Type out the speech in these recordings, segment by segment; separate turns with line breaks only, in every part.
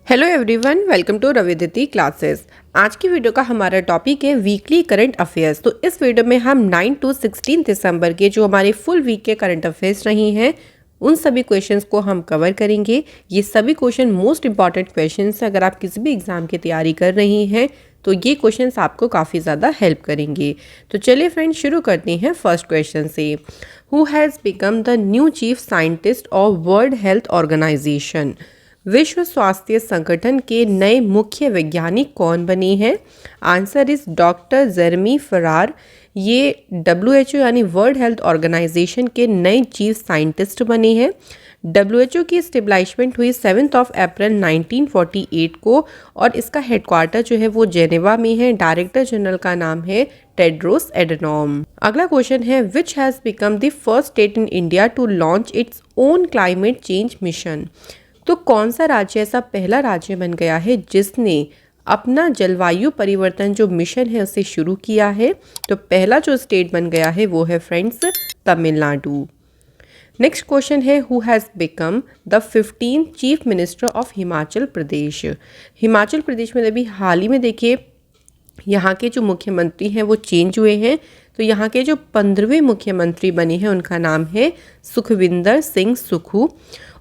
Hello everyone, welcome to Raviditi classes. आज की video का हमारा टॉपिक है वीकली करंट अफेयर्स। तो इस वीडियो में हम 9 to 16 दिसंबर के जो हमारे फुल वीक के करंट अफेयर्स रही हैं उन सभी क्वेश्चंस को हम कवर करेंगे। ये सभी क्वेश्चन मोस्ट इंपॉर्टेंट क्वेश्चंस हैं। अगर आप किसी भी एग्जाम की तैयारी कर रही हैं तो ये क्वेश्चंस आपको काफ़ी ज़्यादा हेल्प करेंगे। तो चलिए फ्रेंड्स, शुरू करते हैं फर्स्ट क्वेश्चन से। Who has become the new chief scientist of World Health Organization? विश्व स्वास्थ्य संगठन के नए मुख्य वैज्ञानिक कौन बने हैं? आंसर इज डॉक्टर जेरेमी फरार। ये WHO यानी वर्ल्ड हेल्थ ऑर्गेनाइजेशन के नए चीफ साइंटिस्ट बने हैं। WHO की स्टेब्लिशमेंट हुई 7 अप्रैल 1948 को और इसका हेडक्वार्टर जो है वो जेनेवा में है। डायरेक्टर जनरल का नाम है टेड्रोस एडनॉम। अगला क्वेश्चन है, which has become the first state in India to launch its own climate change mission? तो कौन सा राज्य ऐसा पहला राज्य बन गया है जिसने अपना जलवायु परिवर्तन जो मिशन है उसे शुरू किया है? तो पहला जो स्टेट बन गया है वो है फ्रेंड्स तमिलनाडु। नेक्स्ट क्वेश्चन है, who has become the 15th chief minister of Himachal Pradesh? Himachal Pradesh में अभी हाल ही में देखिए यहाँ के जो मुख्यमंत्री हैं वो चेंज हुए हैं। तो यहाँ के जो 15वें मुख्यमंत्री बने हैं उनका नाम है सुखविंदर सिंह सुक्खू।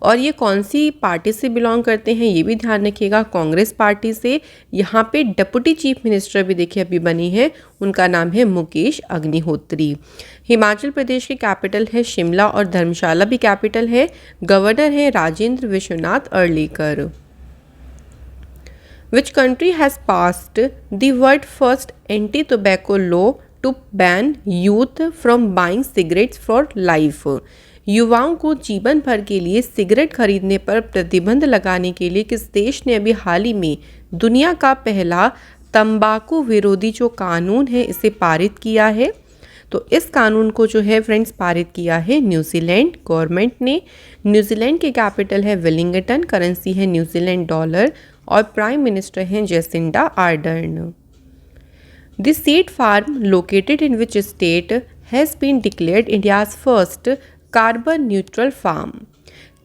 और ये कौन सी पार्टी से बिलोंग करते हैं ये भी ध्यान रखिएगा, कांग्रेस पार्टी से। यहाँ पे डिप्टी चीफ मिनिस्टर भी देखिए अभी बनी है, उनका नाम है मुकेश अग्निहोत्री। हिमाचल प्रदेश की कैपिटल है शिमला और धर्मशाला भी कैपिटल है। गवर्नर है Rajendra Vishwanath Arlekar. Which country has passed the world first anti-tobacco law to ban youth from buying cigarettes for life? युवाओं को जीवन भर के लिए सिगरेट खरीदने पर प्रतिबंध लगाने के लिए किस देश ने अभी हाल ही में दुनिया का पहला तंबाकू विरोधी जो कानून है इसे पारित किया है? तो इस कानून को जो है फ्रेंड्स पारित किया है न्यूजीलैंड गवर्नमेंट ने। न्यूजीलैंड की कैपिटल है वेलिंगटन, करेंसी है न्यूजीलैंड डॉलर और प्राइम मिनिस्टर हैं Jacinda Ardern. The seed farm located in which state has been declared India's first carbon neutral farm?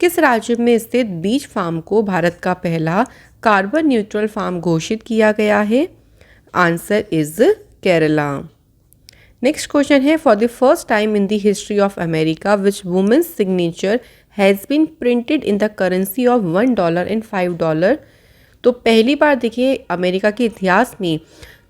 किस राज्य में स्थित बीज फार्म को भारत का पहला कार्बन न्यूट्रल फार्म घोषित किया गया है? Answer is Kerala. Next question है, for the first time in the history of America which women's signature has been printed in the currency of $1 and $5? तो पहली बार देखिए अमेरिका के इतिहास में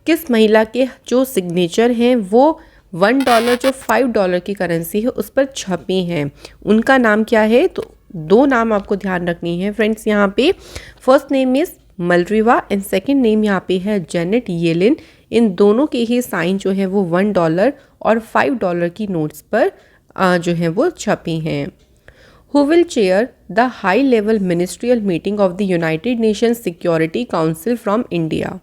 किस महिला के जो सिग्नेचर हैं वो $1 जो $5 की करेंसी है उस पर छपे हैं, उनका नाम क्या है? तो दो नाम आपको ध्यान रखनी है फ्रेंड्स यहाँ पे। फर्स्ट नेम इज मलरिवा एंड सेकंड नेम यहाँ पे है जेनेट येलेन। इन दोनों के ही साइन जो है वो $1 और $5 की नोट्स पर जो है वो छपे हैं। Who will chair the high-level ministerial meeting of the United Nations Security Council from India?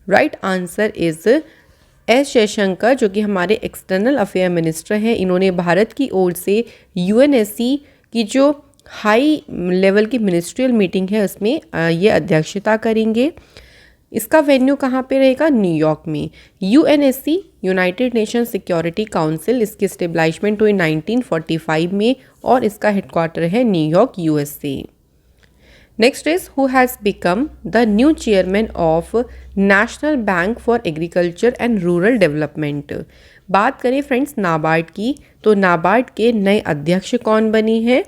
Right answer is S Jaishankar, जो कि हमारे एक्सटर्नल अफेयर मिनिस्टर हैं। इन्होंने भारत की ओर से UNSC की जो हाई लेवल की मिनिस्ट्रियल मीटिंग है उसमें ये अध्यक्षता करेंगे। इसका वेन्यू कहाँ पे रहेगा? न्यूयॉर्क में। UNSC United nation security council, इसकी स्टेब्लिशमेंट हुई 1945 में और इसका हेडक्वार्टर है New York USA। Next is, who has become the new chairman of national bank for agriculture and rural development? बात करें फ्रेंड्स नाबार्ड की, तो नाबार्ड के नए अध्यक्ष कौन बनी है?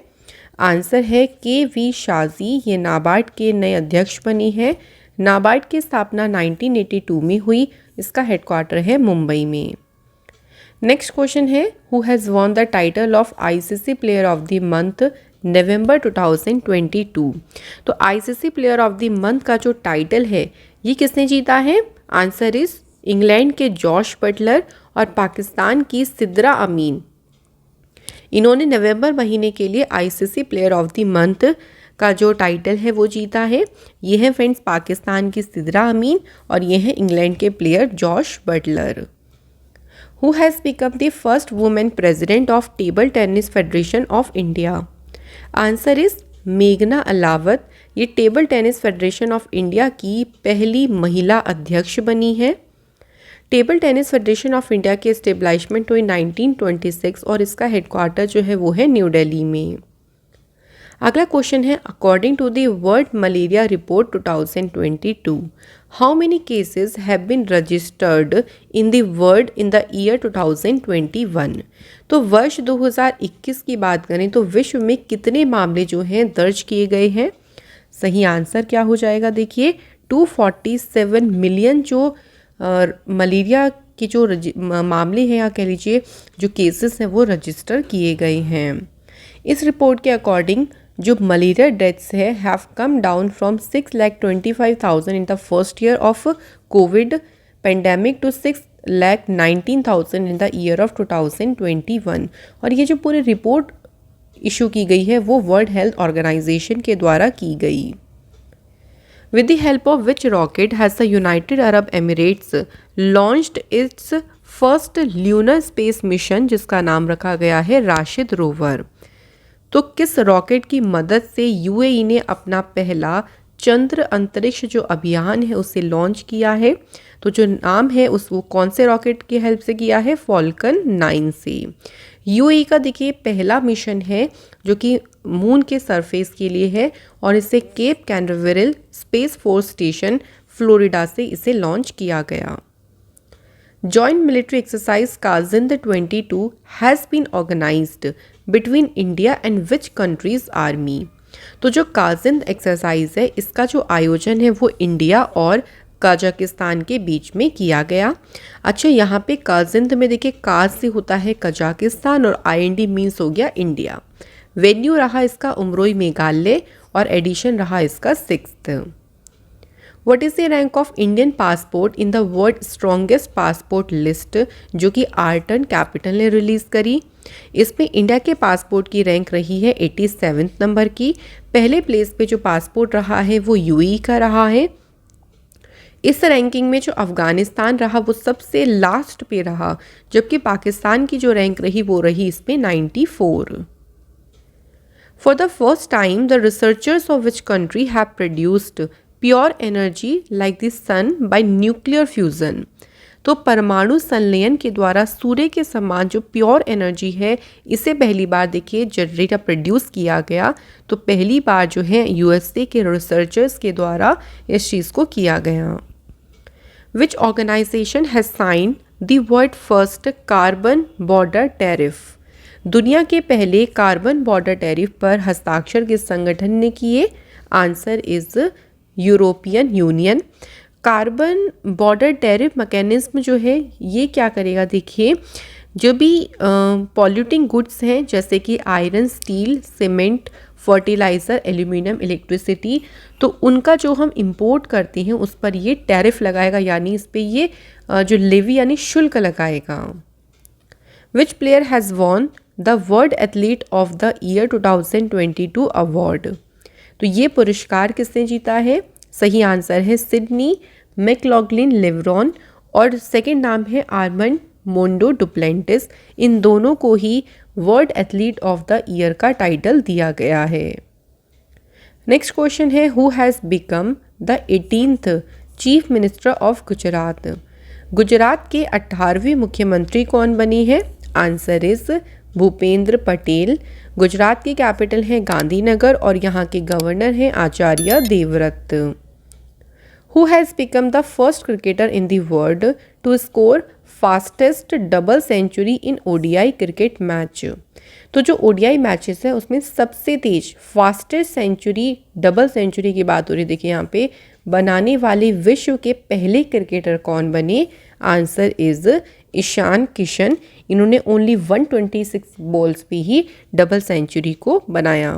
आंसर है KV शाजी। ये नाबार्ड के नए अध्यक्ष बनी है। नाबार्ड की स्थापना 1982 में हुई, इसका हेडक्वार्टर है मुंबई में। नेक्स्ट क्वेश्चन है, who has won the title of ICC player of the month November 2022? तो ICC player of the month का जो टाइटल है ये किसने जीता है? आंसर इज इंग्लैंड के जॉश बटलर और पाकिस्तान की सिद्रा अमीन। इन्होंने नवंबर महीने के लिए ICC player of the month का जो टाइटल है वो जीता है। ये है फ्रेंड्स पाकिस्तान की सिद्रा अमीन और ये है इंग्लैंड के player Jos Buttler. Who has become the first women president of Table tennis federation of India? Answer is मेघना अलावत। ये Table tennis federation of India की पहली महिला अध्यक्ष बनी है। टेबल टेनिस फेडरेशन ऑफ इंडिया की एस्टेब्लिशमेंट हुई 1926 और इसका हेडक्वार्टर जो है वो है न्यू दिल्ली में। अगला क्वेश्चन है according to the World Malaria Report 2022 how many cases have been registered in the world in the year 2021। तो वर्ष 2021 की बात करें तो विश्व में कितने मामले जो हैं दर्ज किए गए हैं। सही आंसर क्या हो जाएगा, देखिए 247 मिलियन जो मलेरिया के जो मामले हैं या कह लीजिए जो केसेस हैं वो रजिस्टर किए गए हैं। इस रिपोर्ट के अकॉर्डिंग जो मलेरिया डेथ्स है have come down from 6,25,000 in the first year of Covid pandemic to 6,19,000 in the year of 2021। और ये जो पूरी रिपोर्ट इशू की गई है वो वर्ल्ड हेल्थ ऑर्गेनाइजेशन के द्वारा की गई। With the help of which rocket has the United Arab Emirates launched its first lunar space mission जिसका नाम रखा गया है राशिद रोवर। तो किस रॉकेट की मदद से यूएई ने अपना पहला चंद्र अंतरिक्ष जो अभियान है उसे लॉन्च किया है। तो जो नाम है उस वो कौन से रॉकेट की हेल्प से किया है, फॉल्कन 9 से। यूएई का देखिए पहला मिशन है जो कि मून के सरफेस के लिए है और इसे Cape Canaveral Space Force Station Florida से इसे लॉन्च किया गया। Joint military exercise KAZIND 22 has been organised between India and which countries army. तो जो काजिंद एक्सरसाइज है इसका जो आयोजन है वो इंडिया और कजाकिस्तान के बीच में किया गया। अच्छा, यहाँ पे काजिंद में देखिए काज से होता है कजाकिस्तान और आईएनडी मीन्स हो गया इंडिया। वेन्यू रहा इसका उमरोई मेघालय और एडिशन रहा इसका 6th। What is the rank of Indian passport in the world strongest passport list जो कि आर्टन कैपिटल ने रिलीज़ करी। इसमें इंडिया के पासपोर्ट की रैंक रही है 87 नंबर की। पहले प्लेस पे जो पासपोर्ट रहा है वो यूएई का रहा है। इस रैंकिंग में जो अफ़गानिस्तान रहा वो सबसे लास्ट पे रहा, जबकि पाकिस्तान की जो रैंक रही वो रही इसमें 94। For the first time the researchers of which country have produced pure energy like the sun by nuclear fusion. तो परमाणु संलयन के द्वारा सूर्य के समान जो प्योर एनर्जी है इसे पहली बार देखिए जनरेटर प्रोड्यूस किया गया। तो पहली बार जो है यूएसए के रिसर्चर्स के द्वारा इस चीज़ को किया गया। Which organisation has sign the world first carbon border tariff. दुनिया के पहले कार्बन बॉर्डर टैरिफ पर हस्ताक्षर किस संगठन ने किए, answer is European union. Carbon border tariff mechanism जो है ये क्या करेगा, देखिए जो भी पॉल्यूटिंग गुड्स हैं जैसे कि iron, steel, cement, fertiliser, aluminium, electricity, तो उनका जो हम इंपोर्ट करते हैं उस पर ये टैरिफ लगाएगा, यानी इस पर ये जो लेवी यानी शुल्क लगाएगा। Which player has won the world athlete of the year 2022 award. तो ये पुरस्कार किसने जीता है, सही आंसर है सिडनी मैकलॉगलिन लेब्रॉन और सेकंड नाम है आर्मंड मोंडो डुप्लेंटिस। इन दोनों को ही world athlete of the year का टाइटल दिया गया है। नेक्स्ट क्वेश्चन है who has become the 18th chief minister of Gujarat. Gujarat के 18वें मुख्यमंत्री कौन बनी है, आंसर इज भूपेंद्र पटेल। गुजरात की कैपिटल है गांधीनगर और यहाँ के गवर्नर हैं Acharya Devvrat. Who has become the first cricketer in the world to score fastest double century in ODI cricket match. तो जो ओडीआई मैचेस है उसमें सबसे तेज फास्टेस्ट सेंचुरी डबल सेंचुरी की बात हो रही है। देखिए यहाँ पे बनाने वाले विश्व के पहले क्रिकेटर कौन बने, आंसर इज ईशान किशन। इन्होंने ओनली 126 बॉल्स पे ही डबल सेंचुरी को बनाया।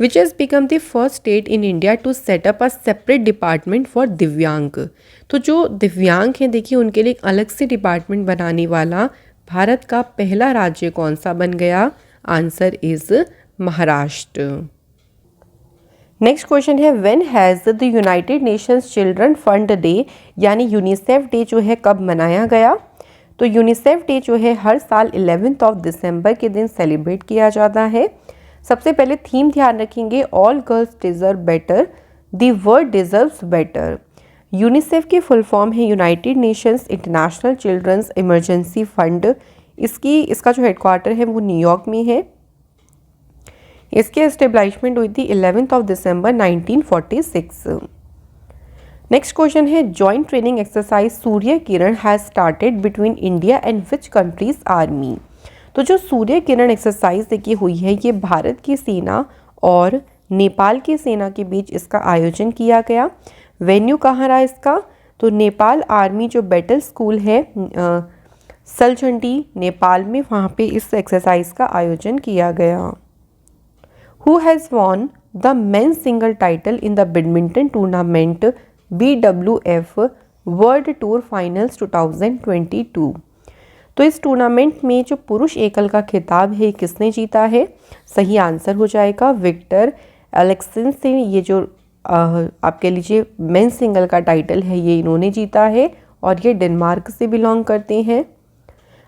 Which has become the first state in India to set up a separate department for Divyang. तो जो दिव्यांग हैं देखिए उनके लिए एक अलग से डिपार्टमेंट बनाने वाला भारत का पहला राज्य कौन सा बन गया, answer is Maharashtra. Next question है when has the United Nations children fund day यानी यूनिसेफ डे जो है कब मनाया गया। तो यूनिसेफ डे जो है हर साल 11 दिसंबर के दिन सेलिब्रेट किया जाता है। सबसे पहले थीम ध्यान रखेंगे all girls deserve better, the world deserves better. UNICEF की फुल फॉर्म है United Nations International Children's Emergency Fund. इसका जो हेडक्वार्टर है वो न्यूयॉर्क में है। इसकी एस्टेब्लिशमेंट हुई थी 11 दिसंबर 1946। नेक्स्ट क्वेश्चन है joint training exercise Surya Kiran has started between India and which countries army. तो जो सूर्य किरण एक्सरसाइज देखिए हुई है ये भारत की सेना और नेपाल की सेना के बीच इसका आयोजन किया गया। वेन्यू कहाँ रहा इसका, तो नेपाल आर्मी जो बैटल स्कूल है सलचंडी नेपाल में, वहाँ पे इस एक्सरसाइज का आयोजन किया गया। Who has won the men's single title in the badminton tournament BWF World Tour Finals 2022। तो इस टूर्नामेंट में जो पुरुष एकल का खिताब है किसने जीता है, सही आंसर हो जाएगा विक्टर एलेक्सन से। ये जो आप कह लीजिए मेंस सिंगल का टाइटल है ये इन्होंने जीता है और ये डेनमार्क से बिलोंग करते हैं।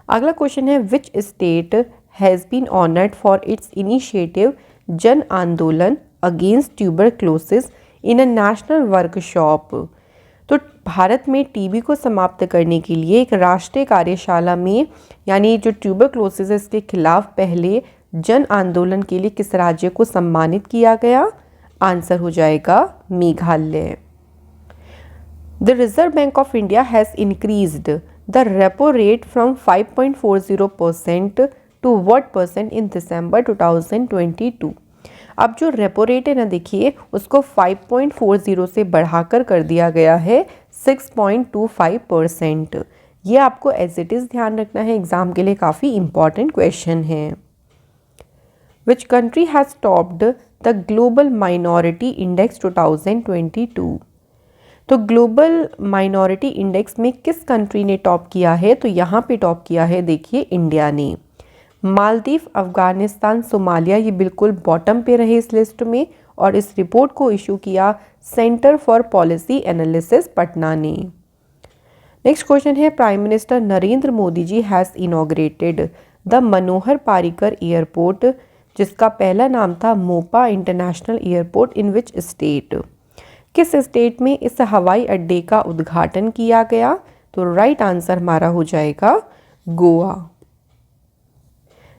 अगला क्वेश्चन है which state has been honoured for its initiative Jan Andolan against tuberculosis in a national workshop. तो भारत में टीबी को समाप्त करने के लिए एक राष्ट्रीय कार्यशाला में यानी जो ट्यूबरक्लोसिस है इसके खिलाफ पहले जन आंदोलन के लिए किस राज्य को सम्मानित किया गया, आंसर हो जाएगा Meghalaya. The reserve bank of India has increased the repo rate from 5.40% to what percent in December 2022। अब जो रेपो रेट है ना देखिए उसको 5.40 से बढ़ाकर कर दिया गया है 6.25%। ये आपको एज इट इज़ ध्यान रखना है, एग्जाम के लिए काफ़ी इंपॉर्टेंट क्वेश्चन है। Which country has topped the global minority index 2022। तो ग्लोबल माइनॉरिटी इंडेक्स में किस कंट्री ने टॉप किया है, तो यहाँ पे टॉप किया है देखिए इंडिया ने। मालदीव, अफगानिस्तान, सोमालिया ये बिल्कुल बॉटम पे रहे इस लिस्ट में और इस रिपोर्ट को इशू किया Centre for Policy Analysis Patna ने। नेक्स्ट क्वेश्चन है prime minister Narendra Modi ji has inaugurated the Manohar Parrikar airport जिसका पहला नाम था Mopa international airport in which state. किस स्टेट में इस हवाई अड्डे का उद्घाटन किया गया, तो राइट आंसर हमारा हो जाएगा गोवा।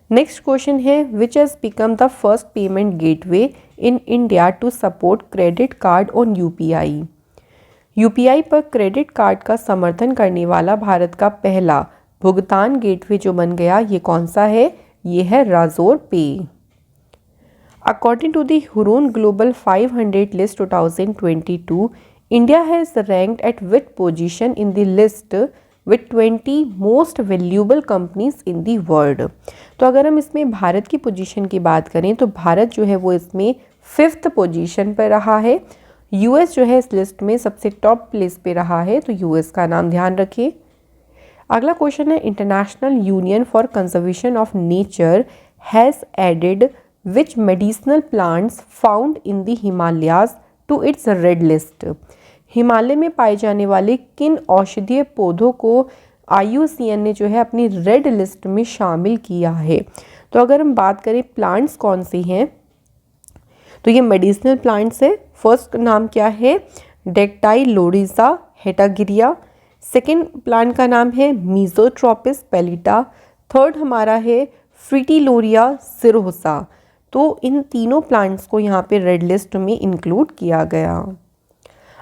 नेक्स्ट क्वेश्चन है which has become the first payment gateway in India to support credit card on UPI. UPI पर क्रेडिट कार्ड का समर्थन करने वाला भारत का पहला भुगतान गेटवे जो बन गया ये कौन सा है, ये है Razorpay. According to the Hurun Global 500 list 2022 India has ranked at which position in the list with 20 most valuable companies in the world. तो अगर हम इसमें भारत की पोजीशन की बात करें तो भारत जो है वो इसमें 5th पोजीशन पर रहा है। यूएस जो है इस लिस्ट में सबसे टॉप प्लेस पे रहा है, तो यूएस का नाम ध्यान रखिए। अगला क्वेश्चन है International Union for Conservation of Nature has added which medicinal plants found in the Himalayas to its red list. Himalaya में पाए जाने वाले किन औषधीय पौधों को IUCN ने जो है अपनी रेड लिस्ट में शामिल किया है। तो अगर हम बात करें प्लांट्स कौन से हैं, तो ये मेडिसिनल प्लांट्स है। फर्स्ट नाम क्या है, डेक्टाइलोरिजा हेटागिरिया। सेकेंड प्लांट का नाम है मीजोट्रोपिस पेलिटा। थर्ड हमारा है फ्रिटिलोरिया सिरोसा। तो इन तीनों प्लांट्स को यहाँ पे रेड लिस्ट में इंक्लूड किया गया।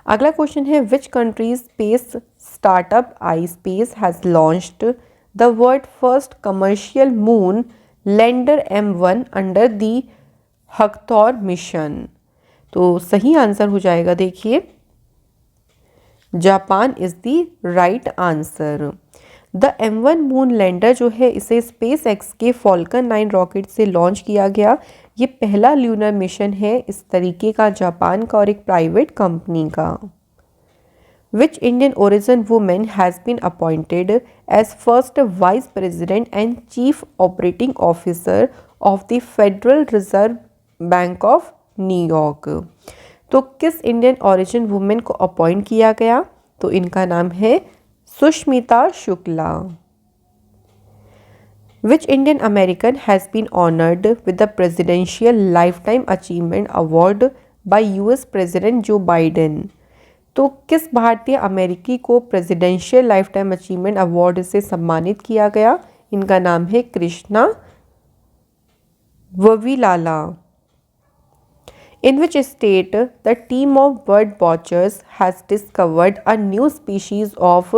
अगला क्वेश्चन है which country space startup ispace has launched the world first commercial moon lander M1 under the Hakuto R mission. तो सही आंसर हो जाएगा देखिए Japan is the right answer. The M1 moon lander जो है इसे स्पेस एक्स के Falcon 9 rocket से लॉन्च किया गया। ये पहला ल्यूनर मिशन है इस तरीके का जापान का और एक प्राइवेट कंपनी का। Which Indian origin women has been appointed as first vice president and chief operating officer of the Federal Reserve bank of New York. तो किस इंडियन ओरिजिन वुमेन को अपॉइंट किया गया, तो इनका नाम है Sushmita Shukla. Which Indian American has been honored with the Presidential Lifetime Achievement Award by US President Joe Biden? तो किस भारतीय अमेरिकी को presidential life time achievement award से सम्मानित किया गया, इनका नाम है Krishna ववीलाला। In which state the team of bird watchers has discovered a new species of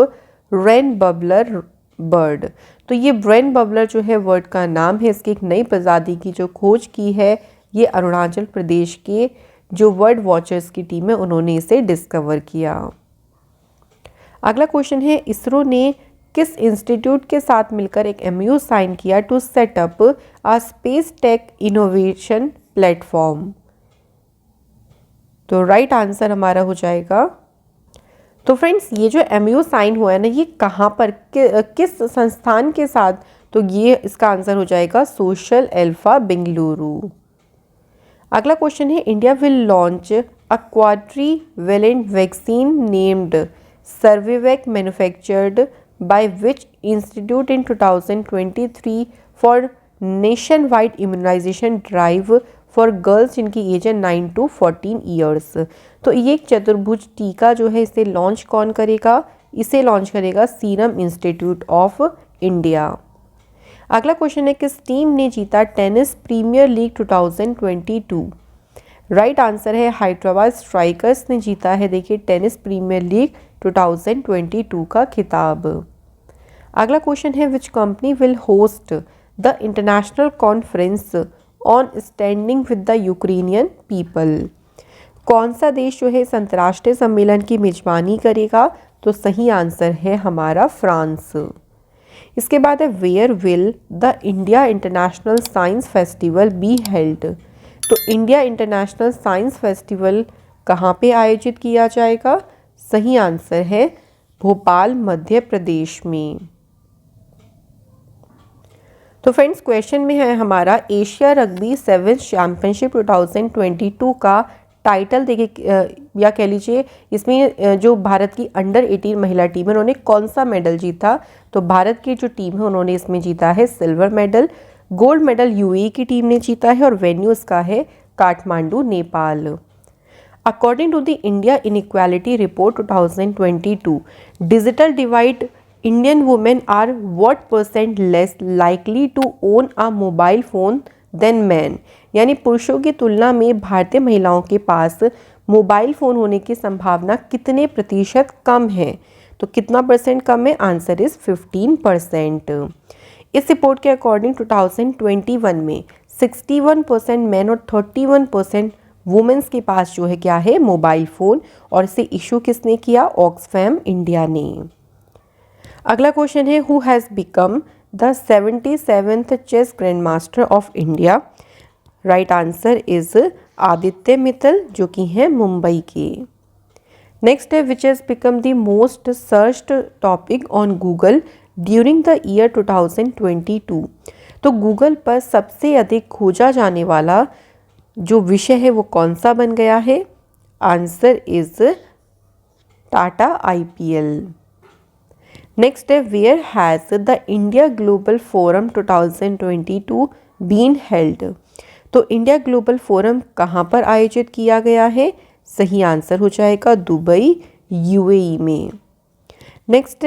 rain bubbler bird. तो ये रेन बबलर जो है वर्ड का नाम है, इसकी एक नई प्रजाति की जो खोज की है ये अरुणाचल प्रदेश के जो बर्ड वॉचर्स की टीम है उन्होंने इसे डिस्कवर किया। अगला क्वेश्चन है, इसरो ने किस इंस्टीट्यूट के साथ मिलकर एक एमओयू साइन किया to set up a space tech innovation platform. तो राइट आंसर हमारा हो जाएगा। तो फ्रेंड्स ये जो एमओयू साइन हुआ है ना, ये कहाँ पर किस संस्थान के साथ, तो ये इसका आंसर हो जाएगा सोशल अल्फा बेंगलुरु। अगला क्वेश्चन है, India will launch a quadrivalent vaccine named Cervavac manufactured by which institute in 2023 for nationwide immunisation drive for girls जिनकी एज है 9 to 14 ईयर्स। तो ये एक चतुर्भुज टीका जो है इसे लॉन्च कौन करेगा, इसे लॉन्च करेगा सीरम इंस्टीट्यूट ऑफ इंडिया। अगला क्वेश्चन है, किस टीम ने जीता tennis premiere league 2022। Right answer है हैदराबाद स्ट्राइकर्स ने जीता है देखिए टेनिस प्रीमियर लीग 2022 का खिताब। अगला क्वेश्चन है, which company will host the international conference on standing with the Ukrainian people. कौन सा देश जो है इस अंतर्राष्ट्रीय सम्मेलन की मेजबानी करेगा, तो सही आंसर है हमारा फ्रांस। इसके बाद है, where will the India International Science Festival be held. तो इंडिया इंटरनेशनल साइंस फेस्टिवल कहाँ पे आयोजित किया जाएगा, सही आंसर है भोपाल मध्य प्रदेश में। तो फ्रेंड्स क्वेश्चन में है हमारा एशिया रग्बी सेवेंस चैम्पियनशिप 2022 का टाइटल देखिए, या कह लीजिए इसमें जो भारत की अंडर 18 महिला टीम है उन्होंने कौन सा मेडल जीता, तो भारत की जो टीम है उन्होंने इसमें जीता है silver medal. Gold medal UAE की टीम ने जीता है और वेन्यू इसका है Kathmandu Nepal. According to the India Inequality Report 2022 digital divide Indian women are what % less likely to own a mobile phone than man. यानी पुरुषों की तुलना में भारतीय महिलाओं के पास मोबाइल फ़ोन होने की संभावना कितने प्रतिशत कम है, तो कितना परसेंट कम है, आंसर इज़ 15%। इस रिपोर्ट के अकॉर्डिंग 2021 में 61% मैन और 31% वुमेन्स के पास जो है क्या है मोबाइल फ़ोन, और इसे इशू किसने किया, ऑक्सफैम इंडिया ने। अगला क्वेश्चन है, who has become the 77th chess grand master of India. Right answer is Aditya Mittal जो कि हैं मुंबई के। नेक्स्ट है, which has become the most searched topic on Google during the year 2022। तो गूगल पर सबसे अधिक खोजा जाने वाला जो विषय है वो कौन सा बन गया है, answer is Tata IPL। Next है, where has the India global forum 2022 been held. तो इंडिया ग्लोबल फोरम कहाँ पर आयोजित किया गया है, सही आंसर हो जाएगा दुबई UAE में। नेक्स्ट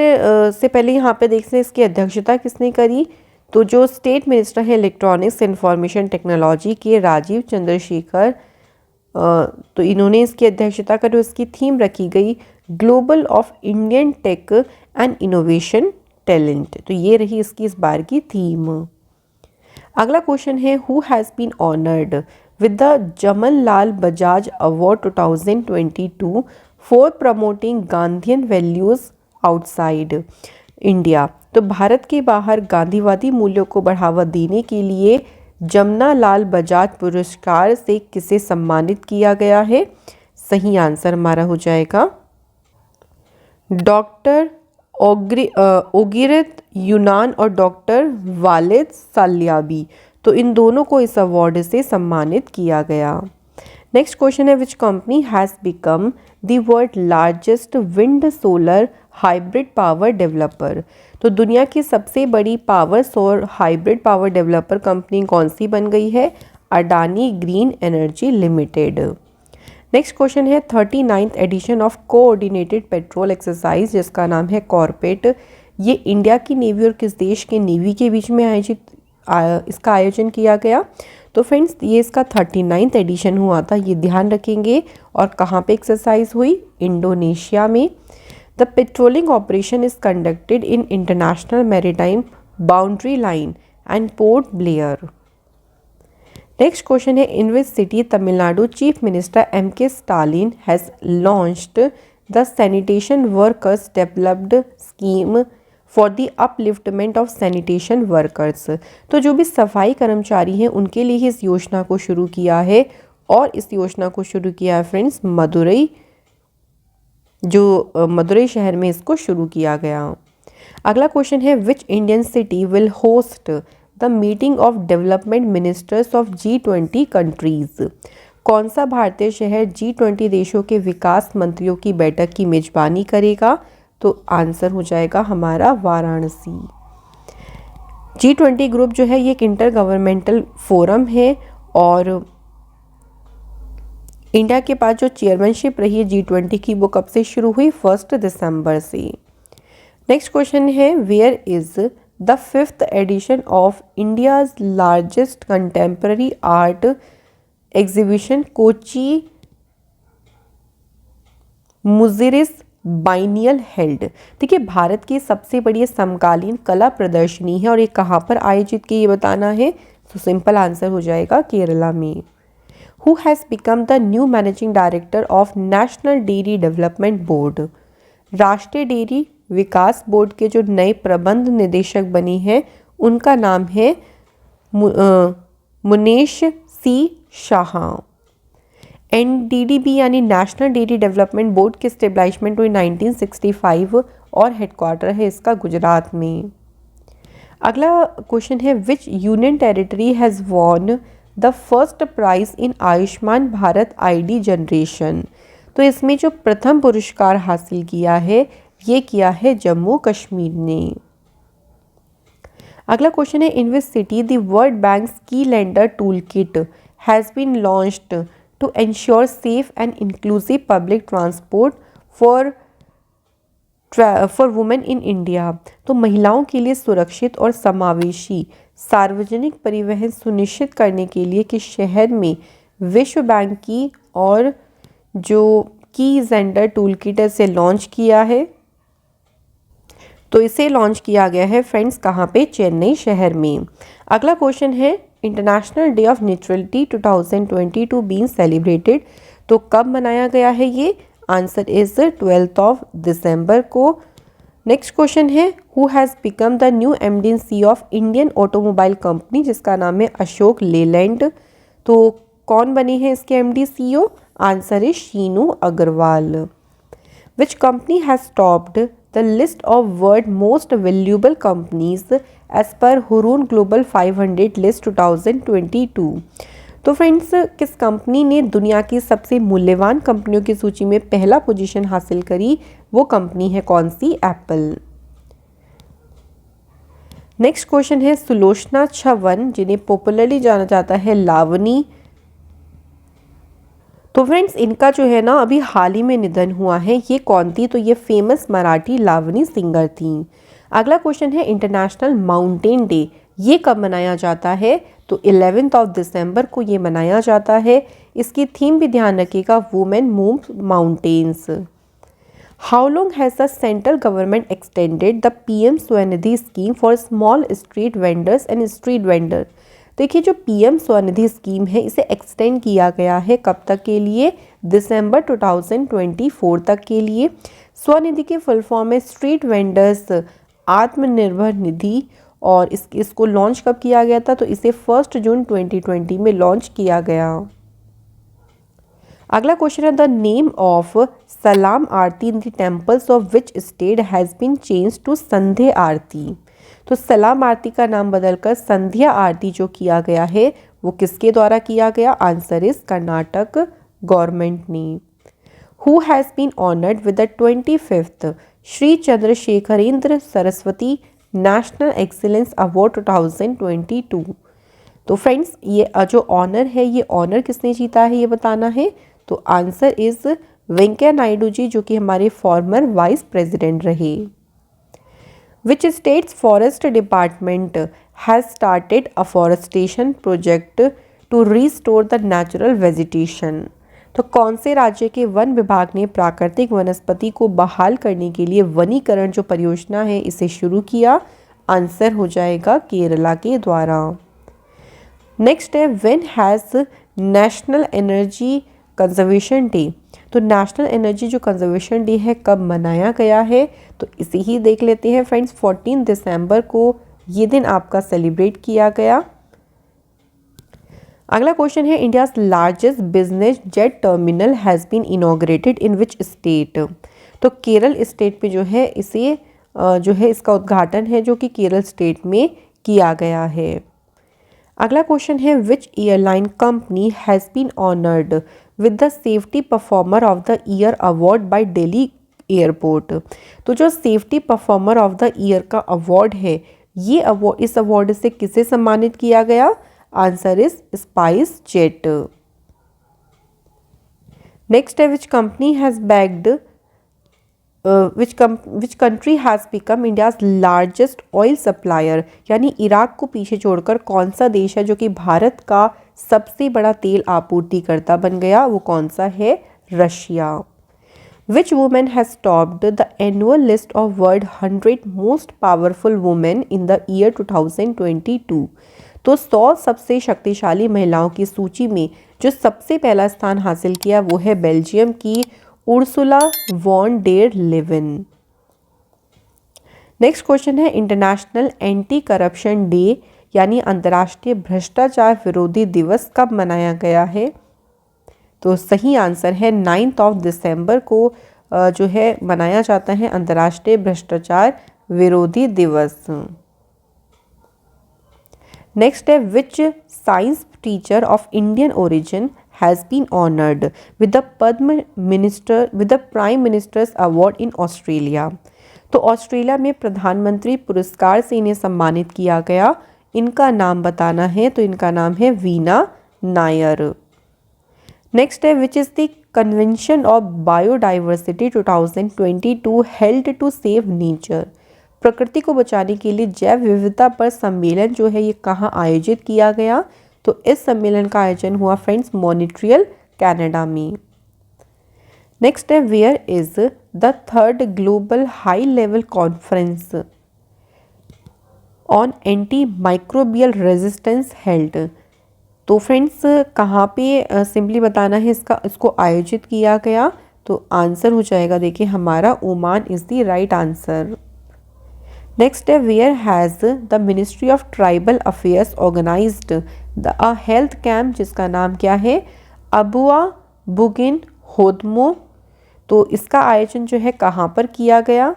से पहले यहाँ पे देखते हैं इसकी अध्यक्षता किसने करी, तो जो स्टेट मिनिस्टर है इलेक्ट्रॉनिक्स इंफॉर्मेशन टेक्नोलॉजी के राजीव चंद्रशेखर, तो इन्होंने इसकी अध्यक्षता करी। इसकी थीम रखी गई global of Indian tech and innovation talent, तो ये रही इसकी इस बार की थीम। अगला क्वेश्चन है, who has been honoured with the Jamnalal Bajaj award 2022 for promoting Gandhian values outside India. तो भारत के बाहर गांधीवादी मूल्यों को बढ़ावा देने के लिए जमना लाल बजाज पुरस्कार से किसे सम्मानित किया गया है, सही आंसर हमारा हो जाएगा डॉक्टर ओगिरत यूनान और डॉक्टर वालिद साल्याबी। तो इन दोनों को इस अवार्ड से सम्मानित किया गया। नेक्स्ट क्वेश्चन है, which company has become the world largest wind solar hybrid power developer. तो दुनिया की सबसे बड़ी पावर सौर हाइब्रिड पावर डेवलपर कंपनी कौन सी बन गई है, Adani green energy limited. Next question है, 39th edition of coordinated patrol exercise जिसका नाम है कॉर्पेट, ये इंडिया की नेवी और किस देश के नेवी के बीच में इसका आयोजन किया गया, तो फ्रेंड्स ये इसका 39th एडिशन हुआ था, ये ध्यान रखेंगे। और कहाँ पे एक्सरसाइज हुई? इंडोनेशिया में। The patrolling operation is conducted in international maritime boundary line and Port Blair. Next question है, in which city Tamil Nadu chief minister M.K. Stalin has launched the sanitation workers developed scheme for the upliftment of sanitation workers. तो जो भी सफाई कर्मचारी हैं उनके लिए ही इस योजना को शुरू किया है, और इस योजना को शुरू किया है फ्रेंड्स मदुरई, जो मदुरई शहर में इसको शुरू किया गया। अगला क्वेश्चन है, which Indian city will host the meeting of development ministers of G20 countries. कौन सा भारतीय शहर G20 देशों के विकास मंत्रियों की बैठक की मेजबानी करेगा? तो आंसर हो जाएगा हमारा वाराणसी। G20 ग्रुप जो है ये एक इंटर गवर्नमेंटल फोरम है, और इंडिया के पास जो चेयरमैनशिप रही है G20 की वो कब से शुरू हुई? 1 दिसंबर से। नेक्स्ट क्वेश्चन है, where is the 5th edition of India's largest contemporary art exhibition Kochi Muziris biennale held. देखिए भारत की सबसे बड़ी समकालीन कला प्रदर्शनी है, और ये कहाँ पर आयोजित की ये बताना है। तो सिंपल आंसर हो जाएगा केरला में। Who has become the new managing director of national dairy development board. राष्ट्रीय डेयरी विकास बोर्ड के जो नए प्रबंध निदेशक बने हैं उनका नाम है मुनेश सी शाह। NDDB यानी नेशनल डेयरी डेवलपमेंट बोर्ड की स्टेब्लिशमेंट हुई 1965, और हेडक्वार्टर है इसका गुजरात में। अगला क्वेश्चन है, which union territory has won the first prize in Ayushman Bharat ID generation. तो इसमें जो प्रथम पुरस्कार हासिल किया है ये किया है जम्मू कश्मीर ने। अगला क्वेश्चन है, in which city the world bank की lender tool kit has been launched to ensure safe and inclusive public transport for women in India। तो महिलाओं के लिए सुरक्षित और समावेशी सार्वजनिक परिवहन सुनिश्चित करने के लिए किस शहर में विश्व बैंक की और जो की जेंडर टूल किट से लॉन्च किया है? तो इसे लॉन्च किया गया है फ्रेंड्स कहाँ पे? चेन्नई शहर में। अगला क्वेश्चन है, international day of neutrality 2022 being celebrated. तो कब मनाया गया है ये? आंसर इज 12 दिसंबर को। नेक्स्ट क्वेश्चन है, who has become the new MD & CEO of Indian automobile company, जिसका नाम है अशोक लेलैंड। तो कौन बने हैं इसके MD CEO? Answer is Sheenu Agarwal. Which company has topped the list of world most valuable companies as per Hurun Global 500 list 2022। तो friends किस कंपनी ने दुनिया की सबसे मूल्यवान कंपनियों की सूची में पहला पोजीशन हासिल करी? वो कंपनी है कौन सी? एप्पल। नेक्स्ट क्वेश्चन है, सुलोचना छवन जिन्हें पॉपुलरली जाना जाता है लावनी। तो फ्रेंड्स इनका जो है ना अभी हाल ही में निधन हुआ है। ये कौन थी? तो ये फेमस मराठी लावनी सिंगर थी। अगला क्वेश्चन है, इंटरनेशनल माउंटेन डे ये कब मनाया जाता है? तो 11 दिसंबर को ये मनाया जाता है। इसकी थीम भी ध्यान रखिएगा, women move mountains. How long has the central government extended the PM Svanidhi scheme for small street vendors and street vendor. देखिए जो PM स्वनिधि स्कीम है इसे एक्सटेंड किया गया है कब तक के लिए? दिसंबर 2024 तक के लिए। स्वनिधि के फुल फॉर्म में स्ट्रीट वेंडर्स आत्मनिर्भर निधि, और इसको लॉन्च कब किया गया था? तो इसे 1 जून 2020 में लॉन्च किया गया। अगला क्वेश्चन है, the name of Salam Aarti in the temples of which state has been change to Sandhya Aarti. तो सलाम आरती का नाम बदलकर संध्या आरती जो किया गया है वो किसके द्वारा किया गया? आंसर इज कर्नाटक गवर्नमेंट ने। Who has been honoured with the 25th Shri Chandrashekharendra Saraswati national excellence award 2022। तो फ्रेंड्स ये जो ऑनर है ये ऑनर किसने जीता है ये बताना है। तो आंसर इज वेंकैया नायडू जी, जो कि हमारे फॉर्मर वाइस प्रेसिडेंट रहे। Which state's forest department has started afforestation project to restore the natural vegetation. तो कौन से राज्य के वन विभाग ने प्राकृतिक वनस्पति को बहाल करने के लिए वनीकरण जो परियोजना है इसे शुरू किया? आंसर हो जाएगा केरला के द्वारा। नेक्स्ट है when has national energy conservation day. तो नेशनल एनर्जी जो कंजर्वेशन डे है कब मनाया गया है? तो इसे ही देख लेते हैं फ्रेंड्स। 14 दिसंबर को ये दिन आपका सेलिब्रेट किया गया। अगला क्वेश्चन है India's largest business jet terminal has been inaugurated in which state. तो केरल स्टेट पे जो है इसे जो है इसका उद्घाटन है जो कि केरल स्टेट में किया गया है। अगला क्वेश्चन है which airline company has been honoured with the safety performer of the year award by Delhi airport. तो जो safety performer of the year का अवार्ड है ये अवार्ड इस अवार्ड से किसे सम्मानित किया गया? Answer is SpiceJet. Next है which company has bagged which country has become India's largest oil supplier. यानी इराक को पीछे छोड़कर कौन सा देश है जो कि भारत का सबसे बड़ा तेल आपूर्तिकर्ता बन गया? वो कौन सा है? Russia. Which women has topped the annual list of world 100 most powerful women in the year 2022। तो 100 सबसे शक्तिशाली महिलाओं की सूची में जो सबसे पहला स्थान हासिल किया वो है बेल्जियम की Ursula von der Leyen. Next question है इंटरनेशनल एंटी करप्शन डे यानी अंतर्राष्ट्रीय भ्रष्टाचार विरोधी दिवस कब मनाया गया है? तो सही आंसर है 9 दिसंबर को जो है मनाया जाता है अंतर्राष्ट्रीय भ्रष्टाचार विरोधी दिवस। नेक्स्ट है विच science teacher of Indian origin has been honored with the Prime Minister's Award in Australia। तो ऑस्ट्रेलिया में प्रधानमंत्री पुरस्कार से इन्हें सम्मानित किया गया। इनका नाम बताना है तो इनका नाम है वीना नायर। नेक्स्ट है which is the convention of biodiversity 2022 held to save nature. प्रकृति को बचाने के लिए जैव विविधता पर सम्मेलन जो है ये कहाँ आयोजित किया गया? तो इस सम्मेलन का आयोजन हुआ फ्रेंड्स मॉन्ट्रियल कनाडा में। नेक्स्ट है where is the 3rd global high level conference on anti microbial resistance held. तो फ्रेंड्स कहाँ पे सिंपली बताना है इसको आयोजित किया गया? तो आंसर हो जाएगा देखिए हमारा Oman is the right answer. Next है where has the ministry of tribal affairs organised the health camp जिसका नाम क्या है? अबुआ बुगिन होदमो। तो इसका आयोजन जो है कहाँ पर किया गया?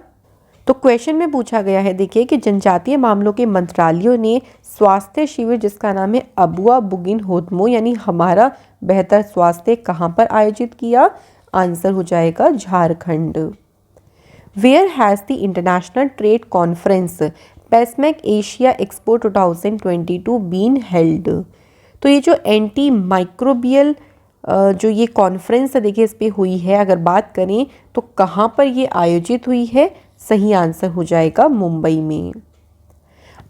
तो क्वेश्चन में पूछा गया है देखिए कि जनजातीय मामलों के मंत्रालयों ने स्वास्थ्य शिविर जिसका नाम है अबुआ बुगिन होदमो यानी हमारा बेहतर स्वास्थ्य कहाँ पर आयोजित किया? आंसर हो जाएगा Jharkhand. Where has the international trade conference pacemac Asia expo 2022 been held. तो ये जो एंटी माइक्रोबियल जो ये कॉन्फ्रेंस है देखिए इस पे हुई है। अगर बात करें तो कहाँ पर ये आयोजित हुई है? सही आंसर हो जाएगा मुंबई में।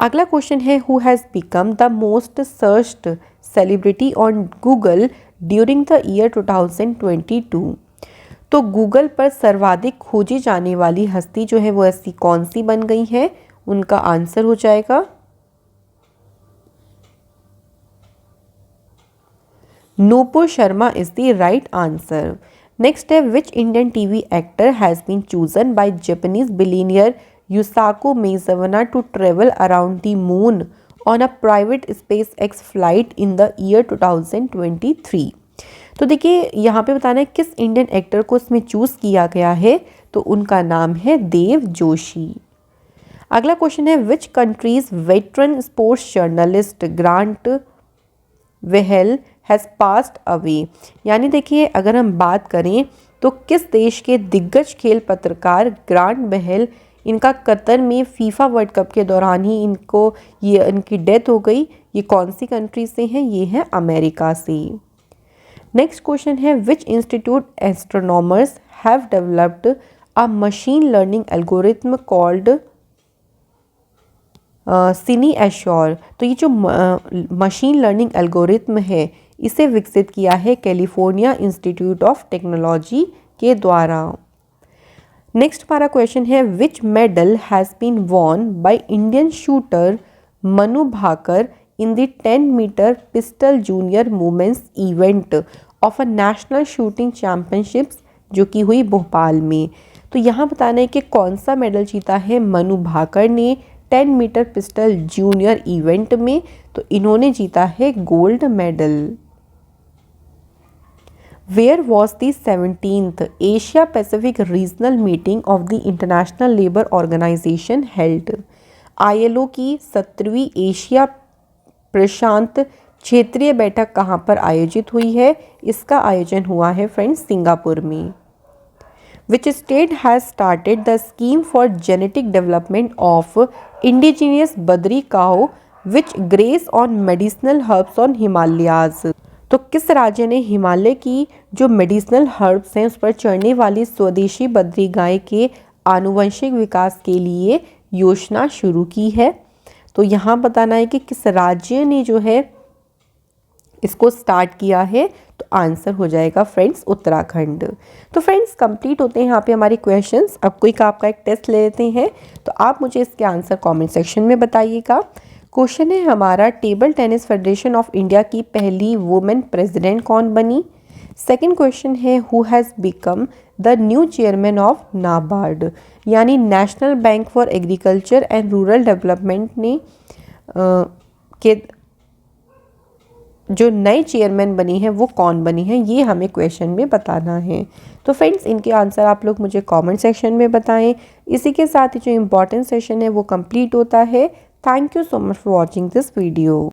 अगला क्वेश्चन है who has become the most searched celebrity on Google during the year 2022। तो गूगल पर सर्वाधिक खोजी जाने वाली हस्ती जो है वो ऐसी कौन सी बन गई है? उनका आंसर हो जाएगा Nupur Sharma is the right answer. Next है which Indian TV actor has been chosen by Japanese billionaire Yusaku Maezawa to travel around the moon on a private SpaceX flight in the year 2023। तो देखिए यहाँ पे बताना है किस Indian actor को इसमें चूज़ किया गया है? तो उनका नाम है देव जोशी। अगला क्वेश्चन है which country's veteran sports journalist Grant Wahl has passed away. यानी देखिए अगर हम बात करें तो किस देश के दिग्गज खेल पत्रकार ग्रांट वेहेल इनका कतर में फीफा वर्ल्ड कप के दौरान ही इनकी डेथ हो गई। ये कौन सी कंट्री से हैं? ये है अमेरिका से। नेक्स्ट क्वेश्चन है which institute astronomers have developed a machine learning algorithm called सिनी एश्योर। तो ये जो मशीन लर्निंग एल्गोरिथम है इसे विकसित किया है कैलिफोर्निया इंस्टीट्यूट ऑफ टेक्नोलॉजी के द्वारा। नेक्स्ट हमारा क्वेश्चन है which medal has been won by Indian shooter Manu Bhaker in the 10 metre pistol junior women's event of a national shooting championships जो कि हुई भोपाल में। तो यहाँ बताना है कि कौन सा मेडल जीता है मनु भाकर ने 10 मीटर पिस्टल जूनियर इवेंट में। तो इन्होंने जीता है gold medal. Where was the 17th Asia Pacific regional meeting of the International Labour Organization held. ILO की 17वीं एशिया प्रशांत क्षेत्रीय बैठक कहाँ पर आयोजित हुई है? इसका आयोजन हुआ है फ्रेंड्स सिंगापुर में। Which state has started the scheme for genetic development of indigenous Badri cow which graze on medicinal herbs on Himalayas? तो किस राज्य ने हिमालय की जो मेडिसिनल हर्ब्स हैं उस पर चढ़ने वाली स्वदेशी बद्री गाय के आनुवंशिक विकास के लिए योजना शुरू की है? तो यहाँ बताना है कि किस राज्य ने जो है इसको स्टार्ट किया है। तो आंसर हो जाएगा फ्रेंड्स उत्तराखंड। तो फ्रेंड्स कंप्लीट होते हैं यहाँ पे हमारे क्वेश्चंस। अब कोई का आपका एक टेस्ट ले लेते हैं। तो आप मुझे इसके आंसर कमेंट सेक्शन में बताइएगा। क्वेश्चन है हमारा table tennis federation of India की पहली वुमेन प्रेसिडेंट कौन बनी? सेकंड क्वेश्चन है who has become the new chairman of NABARD यानी national bank for agriculture and rural development ने के जो नए चेयरमैन बनी है वो कौन बनी है, ये हमें क्वेश्चन में बताना है। तो फ्रेंड्स इनके आंसर आप लोग मुझे कमेंट सेक्शन में बताएं। इसी के साथ ही जो इम्पोर्टेंट सेशन है वो कंप्लीट होता है। Thank you so much for watching this video.